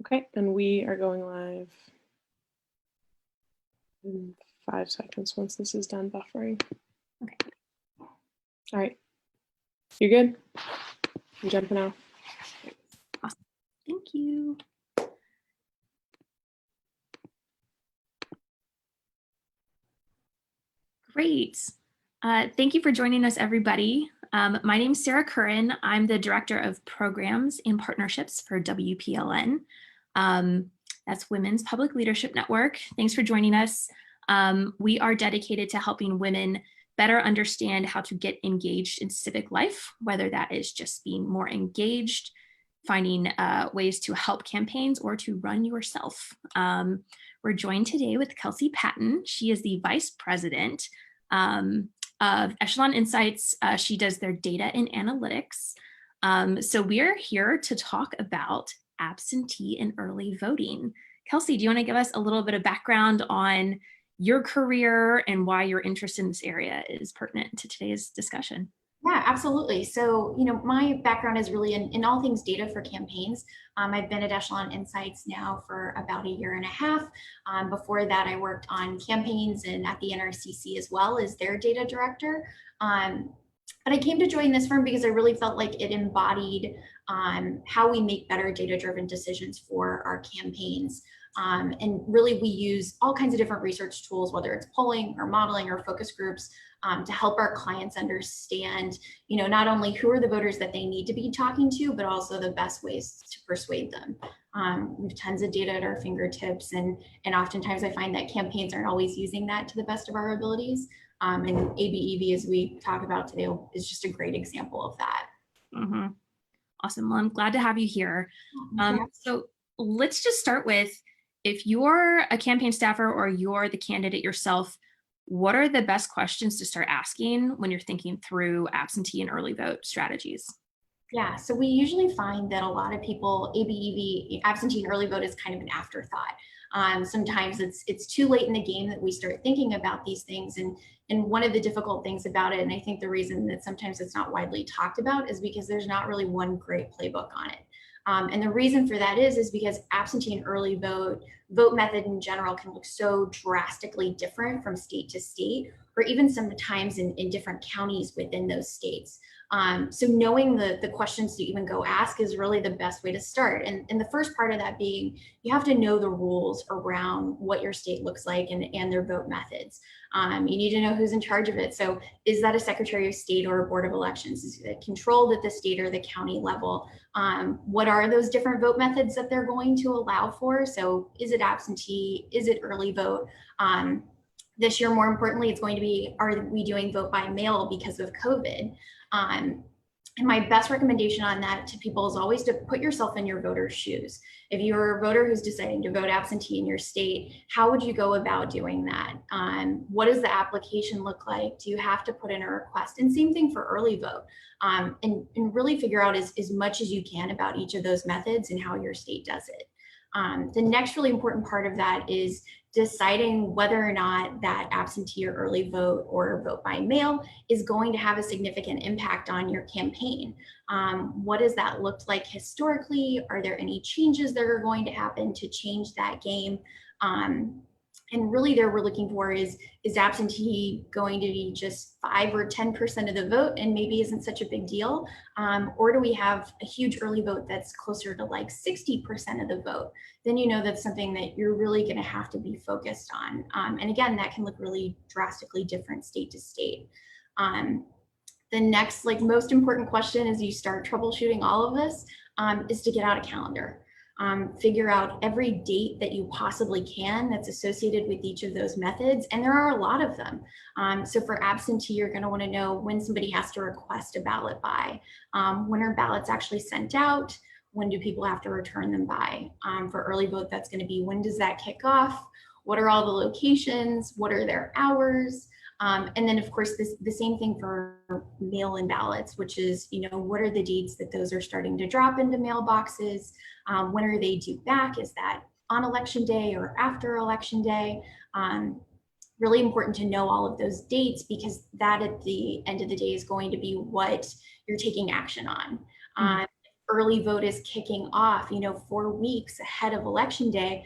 Okay, and we are going live in 5 seconds once this is done buffering. Okay. All right. You good? I'm jumping out. Awesome. Thank you. Great. Thank you for joining us, everybody. My name is Sarah Curran. I'm the Director of Programs and Partnerships for WPLN. That's Women's Public Leadership Network. Thanks for joining us. We are dedicated to helping women better understand how to get engaged in civic life, whether that is just being more engaged, finding ways to help campaigns, or to run yourself. We're joined today with Kelsey Patten. She is the Vice President of Echelon Insights. She does their data and analytics. So we're here to talk about absentee and early voting. Kelsey, do you want to give us a little bit of background on your career and why your interest in this area is pertinent to today's discussion? Yeah, absolutely. So, my background is really in all things data for campaigns. I've been at Echelon Insights now for about 1.5 years. Before that, I worked on campaigns and at the NRCC as well as their data director. But I came to join this firm because I really felt like it embodied how we make better data-driven decisions for our campaigns. And really, we use all kinds of different research tools, whether it's polling or modeling or focus groups, to help our clients understand, not only who are the voters that they need to be talking to, but also the best ways to persuade them. We have tons of data at our fingertips, and oftentimes I find that campaigns aren't always using that to the best of our abilities. And ABEV, as we talk about today, is just a great example of that. Mm-hmm. Awesome. Well, I'm glad to have you here. So let's just start with, if you're a campaign staffer or you're the candidate yourself, what are the best questions to start asking when you're thinking through absentee and early vote strategies? Yeah, so we usually find that a lot of people, ABEV, absentee and early vote, is kind of an afterthought. Sometimes it's too late in the game that we start thinking about these things. And one of the difficult things about it, and I think the reason that sometimes it's not widely talked about, is because there's not really one great playbook on it. And the reason for that is because absentee and early vote method in general can look so drastically different from state to state, or even sometimes in different counties within those states. So knowing the questions to even go ask is really the best way to start. And the first part of that being, you have to know the rules around what your state looks like and their vote methods. You need to know who's in charge of it. So is that a Secretary of State or a Board of Elections? Is it controlled at the state or the county level? What are those different vote methods that they're going to allow for? So is it absentee? Is it early vote? This year, more importantly, it's going to be, are we doing vote by mail because of COVID? And my best recommendation on that to people is always to put yourself in your voter's shoes. If you're a voter who's deciding to vote absentee in your state, how would you go about doing that? What does the application look like? Do you have to put in a request? And same thing for early vote. And really figure out as much as you can about each of those methods and how your state does it. The next really important part of that is deciding whether or not that absentee or early vote or vote by mail is going to have a significant impact on your campaign. What does that look like historically? Are there any changes that are going to happen to change that game? And really there we're looking for is absentee going to be just 5 or 10% of the vote and maybe isn't such a big deal? Or do we have a huge early vote that's closer to like 60% of the vote? Then you know that's something that you're really going to have to be focused on. And again, that can look really drastically different state to state. The next most important question as you start troubleshooting all of this is to get out a calendar. Figure out every date that you possibly can that's associated with each of those methods. And there are a lot of them. So for absentee, you're going to want to know when somebody has to request a ballot by, when are ballots actually sent out, when do people have to return them by. For early vote, that's going to be, when does that kick off? What are all the locations? What are their hours? And then of course, the same thing for mail-in ballots, which is, what are the dates that those are starting to drop into mailboxes? When are they due back? Is that on election day or after election day? Really important to know all of those dates, because that at the end of the day is going to be what you're taking action on. early vote is kicking off, 4 weeks ahead of election day,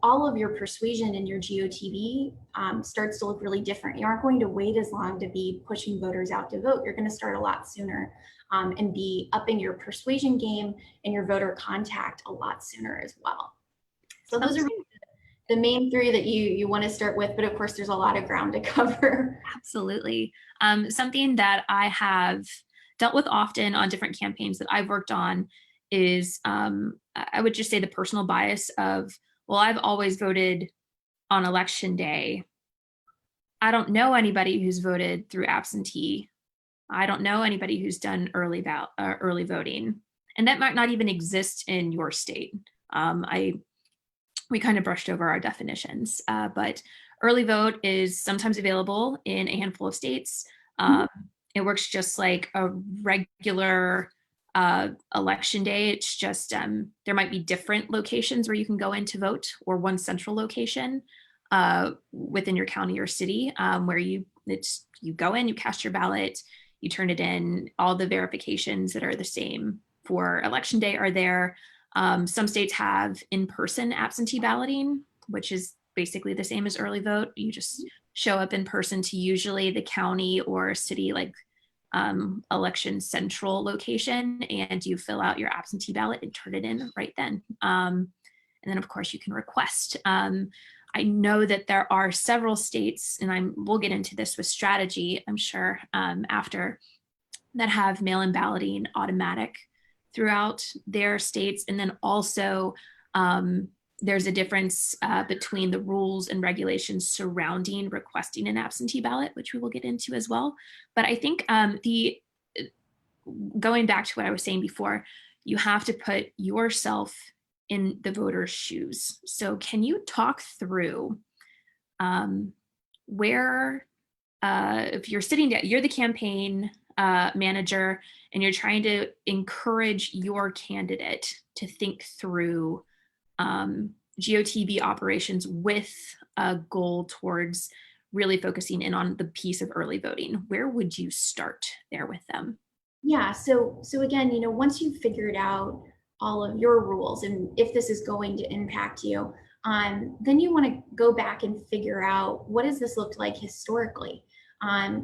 all of your persuasion in your GOTV starts to look really different. You aren't going to wait as long to be pushing voters out to vote. You're going to start a lot sooner and be upping your persuasion game and your voter contact a lot sooner as well. So those are the main three that you want to start with, but of course there's a lot of ground to cover. Absolutely. Something that I have dealt with often on different campaigns that I've worked on is I would just say the personal bias of, well, I've always voted on election day. I don't know anybody who's voted through absentee. I don't know anybody who's done early voting, and that might not even exist in your state. We kind of brushed over our definitions, but early vote is sometimes available in a handful of states. It works just like a regular election day. It's just there might be different locations where you can go in to vote, or one central location within your county or city where you go in, you cast your ballot, you turn it in. All the verifications that are the same for election day are there. Some states have in-person absentee balloting, which is basically the same as early vote. You just show up in person to usually the county or city like election central location, and you fill out your absentee ballot and turn it in right then. And then of course you can request. I know that there are several states, and we'll get into this with strategy, I'm sure, after, that have mail-in balloting automatic throughout their states. And then also there's a difference between the rules and regulations surrounding requesting an absentee ballot, which we will get into as well. But I think going back to what I was saying before, you have to put yourself in the voter's shoes. So can you talk through where, if you're sitting down, you're the campaign manager, and you're trying to encourage your candidate to think through GOTV operations with a goal towards really focusing in on the piece of early voting, where would you start there with them? Yeah, so again, once you've figured out all of your rules and if this is going to impact you, then you want to go back and figure out, what does this look like historically?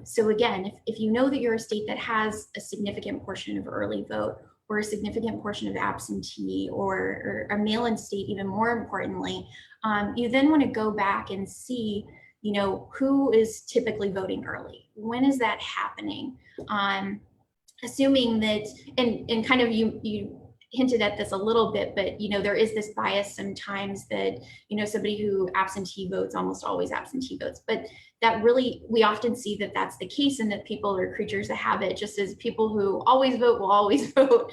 So again, if you know that you're a state that has a significant portion of early vote, or a significant portion of absentee, or a mail-in state, even more importantly, you then want to go back and see, who is typically voting early. When is that happening? Assuming that, and kind of you hinted at this a little bit, but there is this bias sometimes that somebody who absentee votes almost always absentee votes, but that really, we often see that that's the case, and that people are creatures of habit. Just as people who always vote will always vote,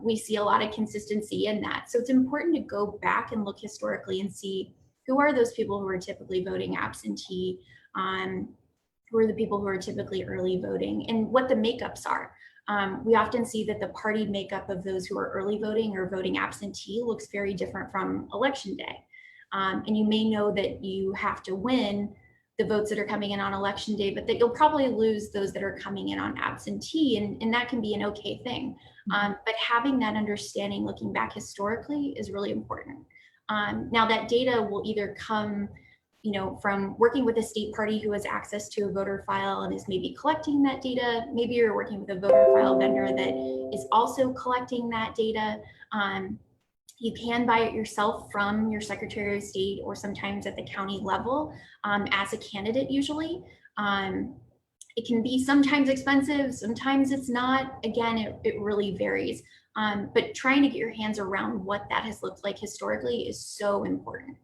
we see a lot of consistency in that. So it's important to go back and look historically and see, who are those people who are typically voting absentee, who are the people who are typically early voting, and what the makeups are. We often see that the party makeup of those who are early voting or voting absentee looks very different from election day. And you may know that you have to win the votes that are coming in on election day, but that you'll probably lose those that are coming in on absentee, and that can be an okay thing. But having that understanding, looking back historically, is really important. Now that data will either come from working with a state party who has access to a voter file and is maybe collecting that data. Maybe you're working with a voter file vendor that is also collecting that data. You can buy it yourself from your Secretary of State, or sometimes at the county level as a candidate usually. It can be sometimes expensive, sometimes it's not. Again, it really varies. But trying to get your hands around what that has looked like historically is so important.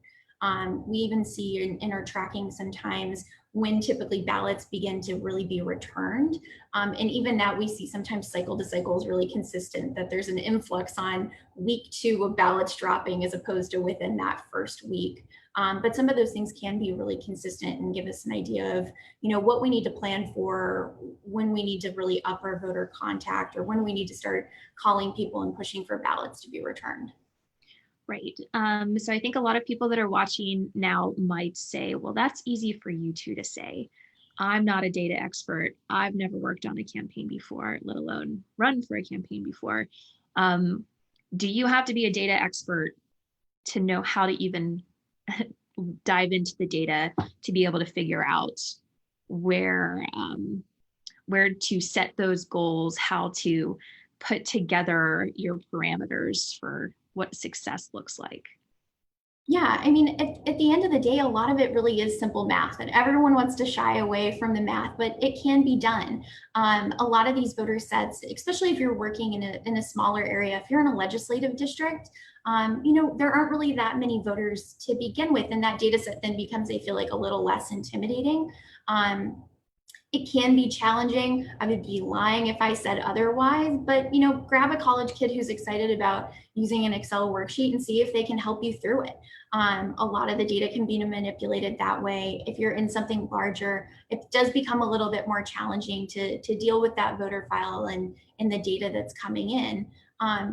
We even see in our tracking sometimes when typically ballots begin to really be returned. And even that we see sometimes cycle to cycle is really consistent, that there's an influx on week 2 of ballots dropping as opposed to within that first week. But some of those things can be really consistent and give us an idea of, what we need to plan for, when we need to really up our voter contact, or when we need to start calling people and pushing for ballots to be returned. Right. So I think a lot of people that are watching now might say, well, that's easy for you two to say. I'm not a data expert. I've never worked on a campaign before, let alone run for a campaign before. Do you have to be a data expert to know how to even dive into the data to be able to figure out where to set those goals, how to put together your parameters for what success looks like? Yeah, I mean, at the end of the day, a lot of it really is simple math, and everyone wants to shy away from the math, but it can be done. A lot of these voter sets, especially if you're working in a smaller area, if you're in a legislative district, there aren't really that many voters to begin with, and that data set then becomes, I feel like, a little less intimidating. It can be challenging. I would be lying if I said otherwise, but grab a college kid who's excited about using an Excel worksheet and see if they can help you through it. A lot of the data can be manipulated that way. If you're in something larger, it does become a little bit more challenging to deal with that voter file and the data that's coming in.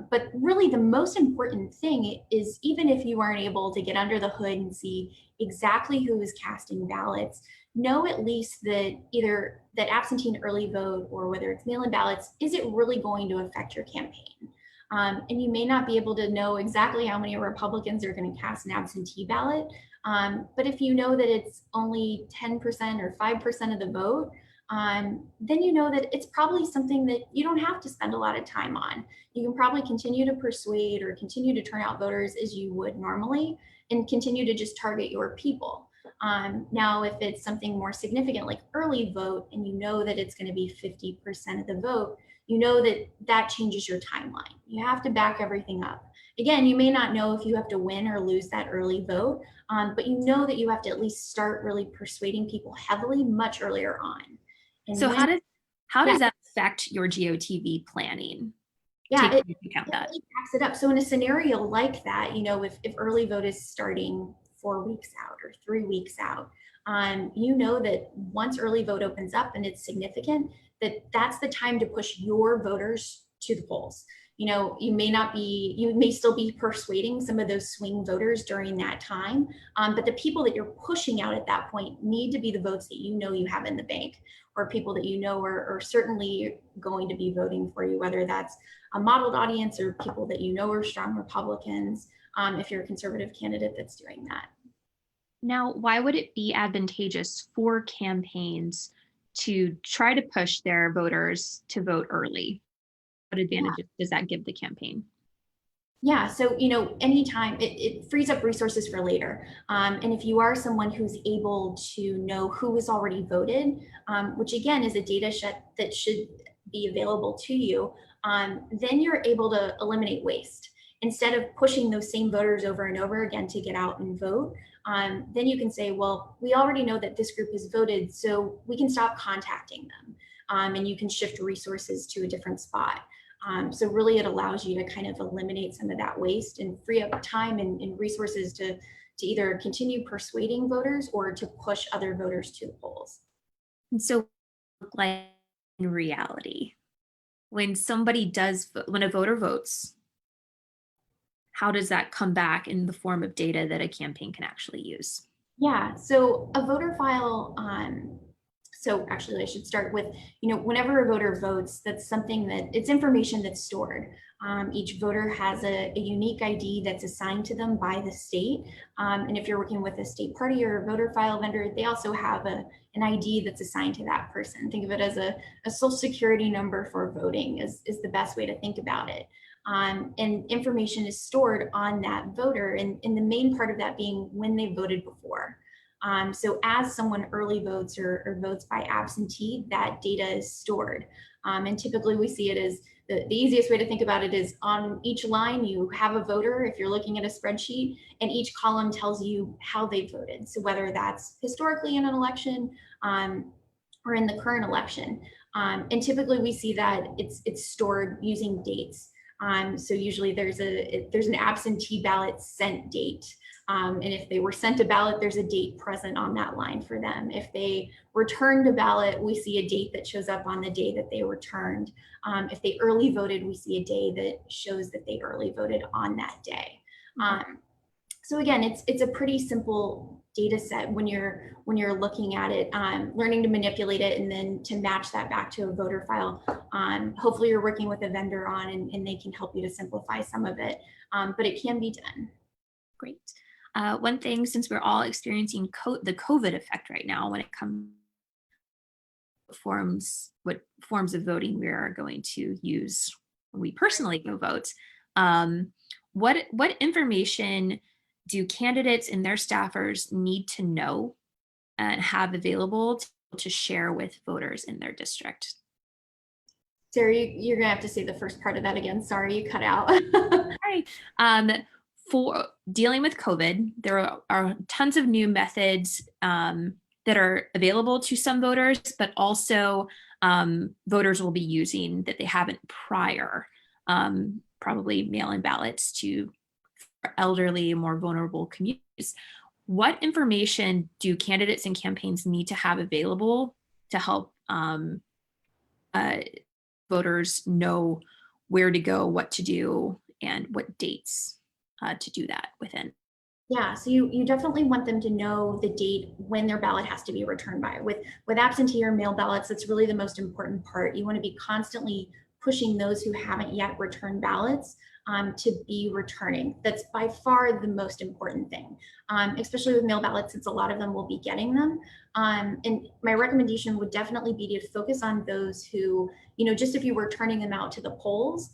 But really the most important thing is, even if you aren't able to get under the hood and see exactly who is casting ballots, know at least that either that absentee and early vote, or whether it's mail-in ballots, is it really going to affect your campaign? And you may not be able to know exactly how many Republicans are going to cast an absentee ballot, but if you know that it's only 10% or 5% of the vote, then you know that it's probably something that you don't have to spend a lot of time on. You can probably continue to persuade or continue to turn out voters as you would normally, and continue to just target your people. Now, if it's something more significant like early vote, and you know that it's going to be 50% of the vote, you know that changes your timeline. You have to back everything up. Again, you may not know if you have to win or lose that early vote, but you know that you have to at least start really persuading people heavily much earlier on. And so how does that affect your GOTV planning? Yeah, it count that. really backs it up. So in a scenario like that, if early vote is starting 4 weeks out or 3 weeks out, you know that once early vote opens up and it's significant, that's the time to push your voters to the polls. You may still be persuading some of those swing voters during that time, but the people that you're pushing out at that point need to be the votes that you have in the bank, or people that are certainly going to be voting for you, whether that's a modeled audience or people that are strong Republicans, if you're a conservative candidate that's doing that. Now, why would it be advantageous for campaigns to try to push their voters to vote early? What advantages does that give the campaign? Yeah, so anytime it frees up resources for later. And if you are someone who's able to know who has already voted, which again is a data set that should be available to you, then you're able to eliminate waste. Instead of pushing those same voters over and over again to get out and vote, then you can say, well, we already know that this group has voted, so we can stop contacting them. And you can shift resources to a different spot. So really it allows you to kind of eliminate some of that waste and free up time and resources to either continue persuading voters or to push other voters to the polls. And so, like in reality, when a voter votes, how does that come back in the form of data that a campaign can actually use? Yeah, so a voter file, so actually I should start with, whenever a voter votes, that's something it's information that's stored. Each voter has a unique ID that's assigned to them by the state. And if you're working with a state party or a voter file vendor, they also have an ID that's assigned to that person. Think of it as a social security number for voting is the best way to think about it. And information is stored on that voter, and the main part of that being when they voted before. So as someone early votes or votes by absentee, that data is stored. And typically we see it as the easiest way to think about it is on each line you have a voter, if you're looking at a spreadsheet, and each column tells you how they voted. So whether that's historically in an election or in the current election. And typically we see that it's stored using dates. So usually there's an absentee ballot sent date. And if they were sent a ballot, there's a date present on that line for them. If they returned a ballot, we see a date that shows up on the day that they returned. If they early voted, we see a day that shows that they early voted on that day. So again, it's a pretty simple data set when you're looking at it, learning to manipulate it and then to match that back to a voter file. Hopefully you're working with a vendor on and they can help you to simplify some of it, but it can be done. Great. One thing, since we're all experiencing the COVID effect right now when it comes to what forms of voting we are going to use when we personally go vote, what information do candidates and their staffers need to know and have available to share with voters in their district? Sarah, you're gonna have to say the first part of that again. Sorry, you cut out. Right. For dealing with COVID, there are tons of new methods that are available to some voters, but also voters will be using that they haven't prior, probably mail-in ballots to elderly, more vulnerable communities. What information do candidates and campaigns need to have available to help voters know where to go, what to do, and what dates to do that within? Yeah, so you definitely want them to know the date when their ballot has to be returned by. With absentee or mail ballots, that's really the most important part. You want to be constantly pushing those who haven't yet returned ballots to be returning. That's by far the most important thing, especially with mail ballots, since a lot of them will be getting them. And my recommendation would definitely be to focus on those who, just if you were turning them out to the polls,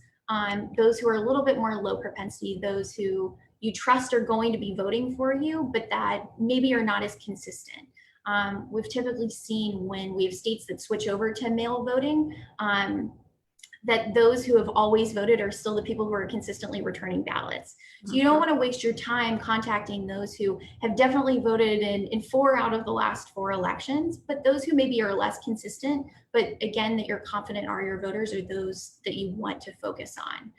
those who are a little bit more low propensity, those who you trust are going to be voting for you, but that maybe are not as consistent. We've typically seen when we have states that switch over to mail voting, that those who have always voted are still the people who are consistently returning ballots. So you don't want to waste your time contacting those who have definitely voted in 4 out of the last 4 elections, but those who maybe are less consistent, but again, that you're confident are your voters, are those that you want to focus on.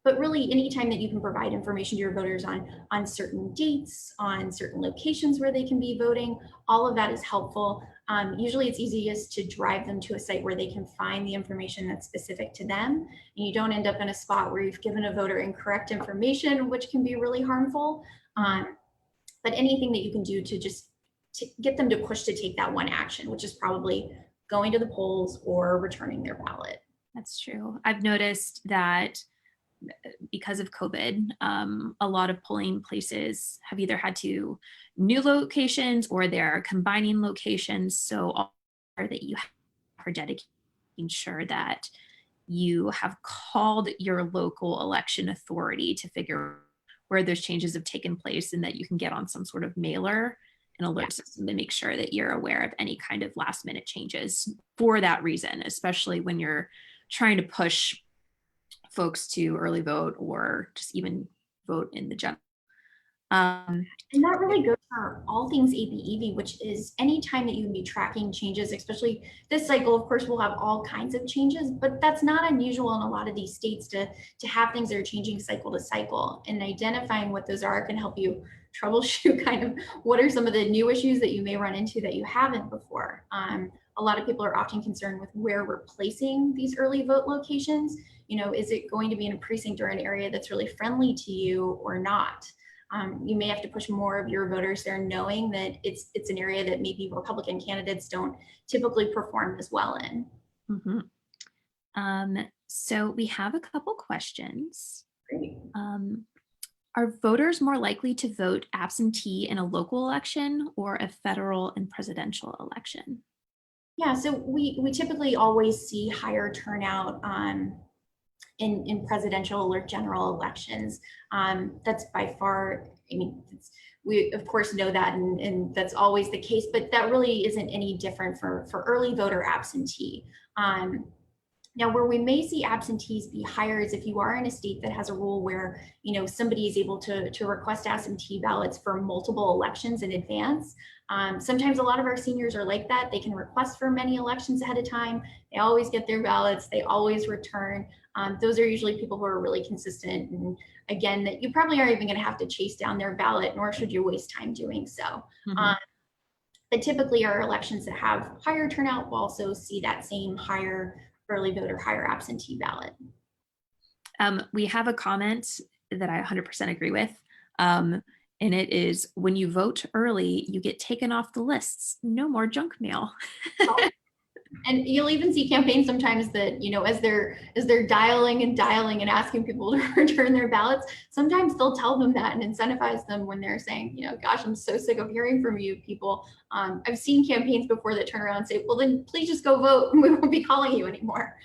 But really, anytime that you can provide information to your voters on certain dates, on certain locations where they can be voting, all of that is helpful. Usually it's easiest to drive them to a site where they can find the information that's specific to them. And you don't end up in a spot where you've given a voter incorrect information, which can be really harmful. But anything that you can do to just get them to push to take that one action, which is probably going to the polls or returning their ballot. That's true. I've noticed that because of COVID, a lot of polling places have either had to new locations or they're combining locations. So all that you are dedicating, sure that you have called your local election authority to figure where those changes have taken place and that you can get on some sort of mailer and alert system to make sure that you're aware of any kind of last minute changes for that reason, especially when you're trying to push folks to early vote or just even vote in the general. And that really goes for all things ABEV, which is any time that you can be tracking changes, especially this cycle, of course, we'll have all kinds of changes, but that's not unusual in a lot of these states to have things that are changing cycle to cycle, and identifying what those are can help you troubleshoot kind of what are some of the new issues that you may run into that you haven't before. A lot of people are often concerned with where we're placing these early vote locations. Is it going to be in a precinct or an area that's really friendly to you or not? You may have to push more of your voters there, knowing that it's an area that maybe Republican candidates don't typically perform as well in. So we have a couple questions. Great. Are voters more likely to vote absentee in a local election or a federal and presidential election? Yeah, so we typically always see higher turnout in presidential or general elections. That's by far, we of course know that, and that's always the case, but that really isn't any different for early voter absentee. Now, where we may see absentees be higher is if you are in a state that has a rule where somebody is able to request absentee ballots for multiple elections in advance. Sometimes a lot of our seniors are like that. They can request for many elections ahead of time. They always get their ballots. They always return. Those are usually people who are really consistent. And again, that you probably aren't even going to have to chase down their ballot, nor should you waste time doing so. But typically our elections that have higher turnout will also see that same higher early voter, higher absentee ballot. We have a comment that I 100% agree with. And it is, when you vote early, you get taken off the lists. No more junk mail. And you'll even see campaigns sometimes that, you know, as they're dialing and asking people to return their ballots, sometimes they'll tell them that and incentivize them when they're saying, you know, gosh, I'm so sick of hearing from you people. I've seen campaigns before that turn around and say, well, then please just go vote and we won't be calling you anymore,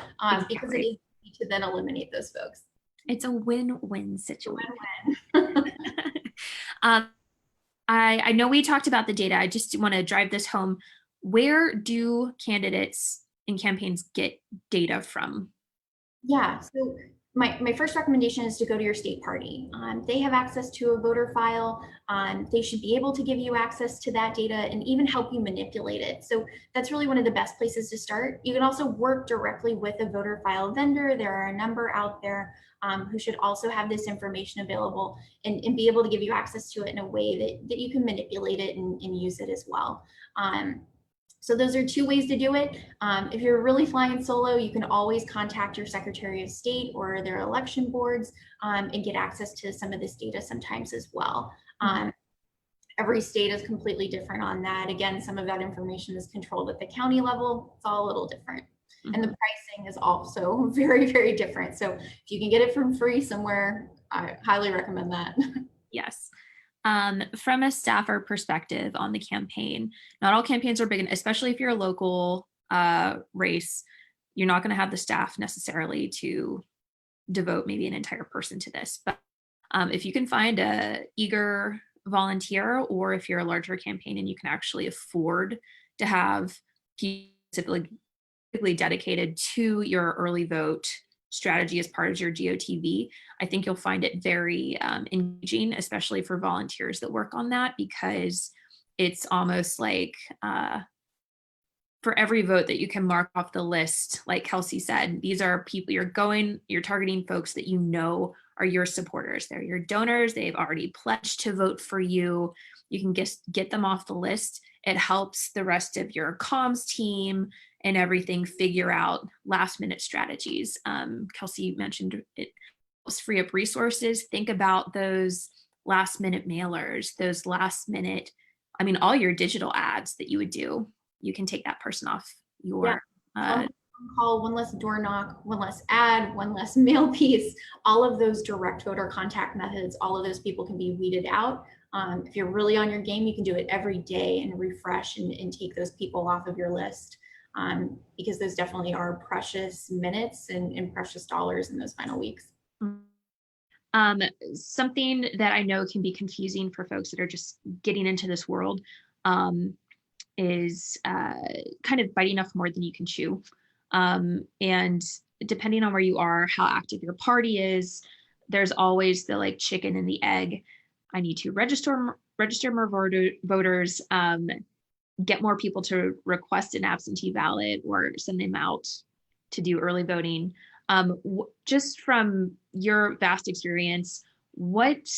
because it is easy to then eliminate those folks. It's a win-win situation. Win-win. I know we talked about the data. I just want to drive this home. Where do candidates in campaigns get data from? Yeah, so my first recommendation is to go to your state party. They have access to a voter file. They should be able to give you access to that data and even help you manipulate it. So that's really one of the best places to start. You can also work directly with a voter file vendor. There are a number out there who should also have this information available and be able to give you access to it in a way that you can manipulate it and use it as well. So those are two ways to do it. If you're really flying solo, you can always contact your Secretary of State or their election boards and get access to some of this data sometimes as well. Every state is completely different on that. Again, some of that information is controlled at the county level. It's all a little different. And the pricing is also very, very different. So if you can get it from free somewhere, I highly recommend that. Yes. From a staffer perspective on the campaign, not all campaigns are big, especially if you're a local race, you're not going to have the staff necessarily to devote maybe an entire person to this. But if you can find a eager volunteer, or if you're a larger campaign and you can actually afford to have people specifically dedicated to your early vote strategy as part of your GOTV, I think you'll find it very engaging, especially for volunteers that work on that, because it's almost like for every vote that you can mark off the list, like Kelsey said, these are people you're targeting folks that you know are your supporters. They're your donors. They've already pledged to vote for you. You can get them off the list. It helps the rest of your comms team and everything figure out last minute strategies. Kelsey mentioned it helps free up resources. Think about those last minute mailers, those last minute, all your digital ads that you would do. You can take that person off your call, one less door knock, one less ad, one less mail piece. All of those direct voter contact methods, all of those people can be weeded out. If you're really on your game, you can do it every day and refresh and take those people off of your list, because those definitely are precious minutes and precious dollars in those final weeks. Something that I know can be confusing for folks that are just getting into this world is kind of biting off more than you can chew. And depending on where you are, how active your party is, there's always the chicken and the egg. I need to register more voters, get more people to request an absentee ballot or send them out to do early voting. Just from your vast experience, what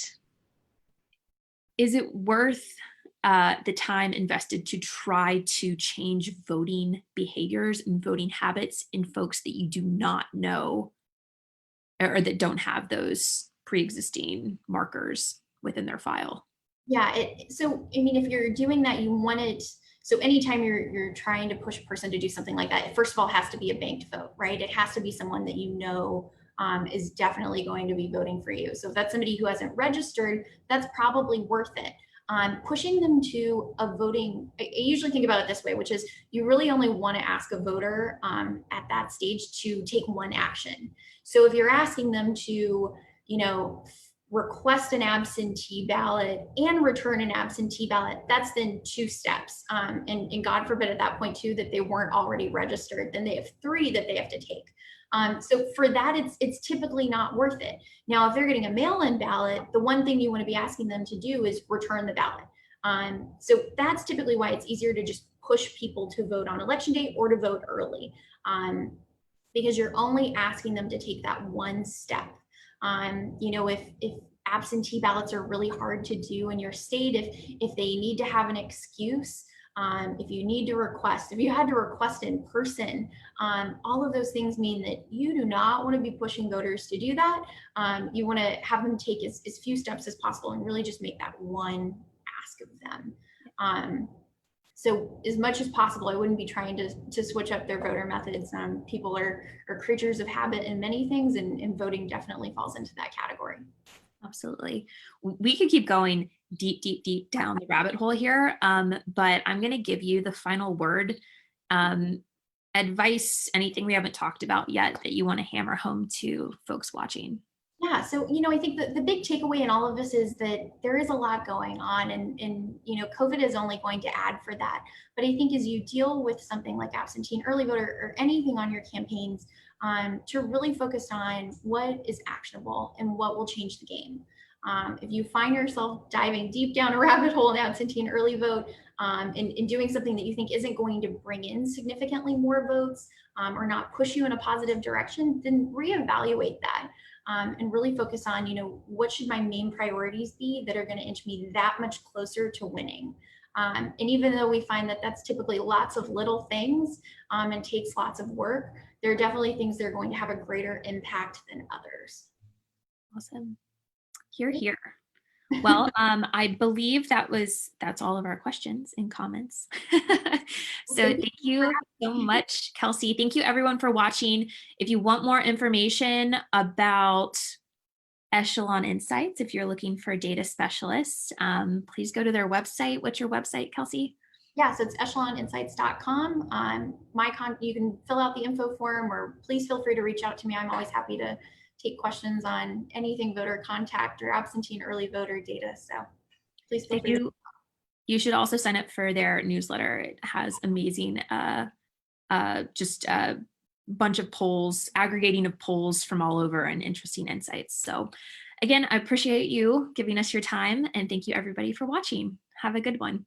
is it worth the time invested to try to change voting behaviors and voting habits in folks that you do not know or that don't have those pre-existing markers within their file? Yeah, if you're doing that, you want it. So anytime you're trying to push a person to do something like that, it first of all has to be a banked vote, right? It has to be someone that you know is definitely going to be voting for you. So if that's somebody who hasn't registered, that's probably worth it. Pushing them to a voting, I usually think about it this way, which is you really only want to ask a voter at that stage to take one action. So if you're asking them to, request an absentee ballot and return an absentee ballot, that's then 2 steps. And God forbid at that point too, that they weren't already registered, then they have 3 that they have to take. So for that, it's typically not worth it. Now, if they're getting a mail-in ballot, the one thing you want to be asking them to do is return the ballot. So that's typically why it's easier to just push people to vote on election day or to vote early, because you're only asking them to take that one step. If absentee ballots are really hard to do in your state, if they need to have an excuse, if you need to request, if you had to request in person, all of those things mean that you do not want to be pushing voters to do that. You want to have them take as few steps as possible and really just make that one ask of them. So as much as possible, I wouldn't be trying to switch up their voter methods. People are creatures of habit in many things, and voting definitely falls into that category. Absolutely. We could keep going deep down the rabbit hole here, but I'm going to give you the final word. Advice, anything we haven't talked about yet that you want to hammer home to folks watching? Yeah, so, I think that the big takeaway in all of this is that there is a lot going on, and COVID is only going to add for that. But I think as you deal with something like absentee and early voter or anything on your campaigns, to really focus on what is actionable and what will change the game. If you find yourself diving deep down a rabbit hole in absentee and early vote, and doing something that you think isn't going to bring in significantly more votes, or not push you in a positive direction, then reevaluate that. And really focus on, what should my main priorities be that are going to inch me that much closer to winning. And even though we find that that's typically lots of little things, and takes lots of work, there are definitely things that are going to have a greater impact than others. Awesome. Here. Well, I believe that's all of our questions and comments. So thank you so much, Kelsey. Thank you everyone for watching. If you want more information about Echelon Insights, if you're looking for data specialists, please go to their website. What's your website, Kelsey? Yeah, so it's echeloninsights.com. You can fill out the info form, or please feel free to reach out to me. I'm always happy to take questions on anything voter contact or absentee and early voter data. So please feel free. You should also sign up for their newsletter. It has amazing, just a bunch of polls, aggregating of polls from all over, and interesting insights. So again, I appreciate you giving us your time, and thank you everybody for watching. Have a good one.